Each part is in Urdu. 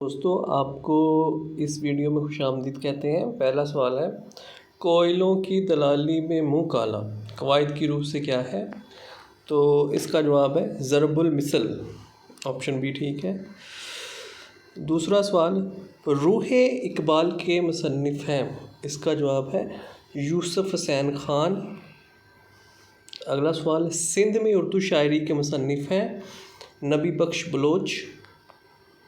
دوستو آپ کو اس ویڈیو میں خوش آمدید کہتے ہیں۔ پہلا سوال ہے، کوئلوں کی دلالی میں منہ کالا قواعد کی روح سے کیا ہے؟ تو اس کا جواب ہے ضرب المثل، آپشن بی ٹھیک ہے۔ دوسرا سوال، روح اقبال کے مصنف ہیں، اس کا جواب ہے یوسف حسین خان۔ اگلا سوال، سندھ میں اردو شاعری کے مصنف ہیں، نبی بخش بلوچ۔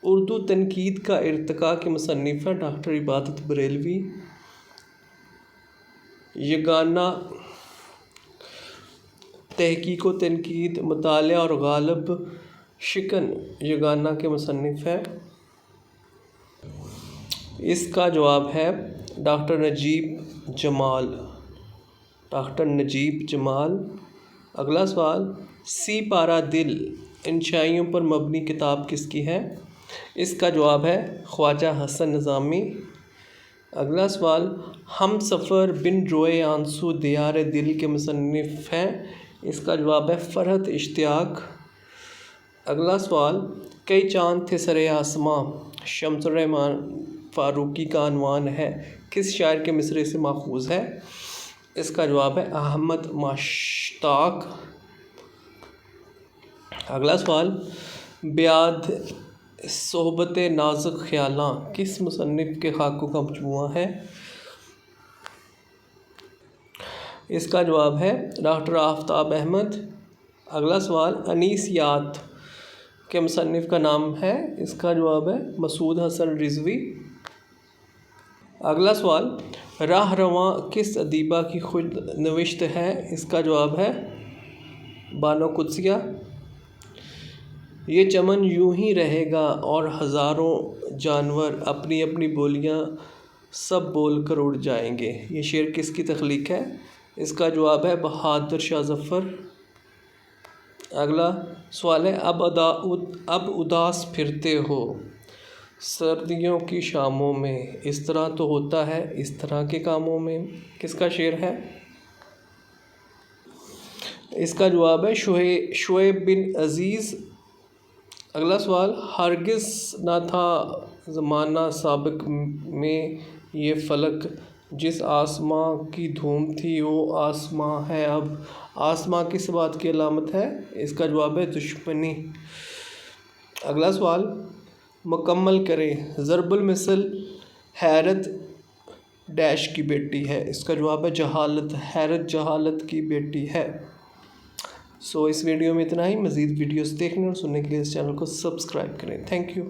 اردو تنقید کا ارتقاء کے مصنف ہیں، ڈاکٹر عبادت بریلوی۔ یگانہ تحقیق و تنقید، مطالعہ اور غالب شکن یگانہ کے مصنف ہیں، اس کا جواب ہے ڈاکٹر نجیب جمال۔ اگلا سوال، سی پارہ دل انشائیوں پر مبنی کتاب کس کی ہے؟ اس کا جواب ہے خواجہ حسن نظامی۔ اگلا سوال، ہم سفر بن روئے آنسو دیار دل کے مصنف ہیں، اس کا جواب ہے فرحت اشتیاق۔ اگلا سوال، کئی چاند تھے سرے آسماں شمس الرحمن فاروقی کا عنوان ہے، کس شاعر کے مصرعے سے ماخوذ ہے؟ اس کا جواب ہے احمد مشتاق۔ اگلا سوال، بیاد صحبت نازک خیالاں کس مصنف کے خاکوں کا مجموعہ ہے؟ اس کا جواب ہے ڈاکٹر آفتاب احمد۔ اگلا سوال، انیسیات کے مصنف کا نام ہے، اس کا جواب ہے مسعود حسن رضوی۔ اگلا سوال، راہ رواں کس ادیبہ کی خود نوشت ہے؟ اس کا جواب ہے بانو قدسیہ۔ یہ چمن یوں ہی رہے گا اور ہزاروں جانور اپنی اپنی بولیاں سب بول کر اڑ جائیں گے، یہ شعر کس کی تخلیق ہے؟ اس کا جواب ہے بہادر شاہ ظفر۔ اگلا سوال ہے، اب اداس پھرتے ہو سردیوں کی شاموں میں، اس طرح تو ہوتا ہے اس طرح کے کاموں میں، کس کا شعر ہے؟ اس کا جواب ہے شعیب بن عزیز۔ اگلا سوال، ہرگز نہ تھا زمانہ سابق میں یہ فلک، جس آسماں کی دھوم تھی وہ آسماں ہے اب، آسماں کس بات کی علامت ہے؟ اس کا جواب ہے دشمنی۔ اگلا سوال، مکمل کریں، ضرب المثل حیرت ڈیش کی بیٹی ہے، اس کا جواب ہے جہالت، حیرت جہالت کی بیٹی ہے۔ اس ویڈیو میں اتنا ہی۔ مزید ویڈیوز دیکھنے اور سننے کے لیے اس چینل کو سبسکرائب کریں۔ Thank you.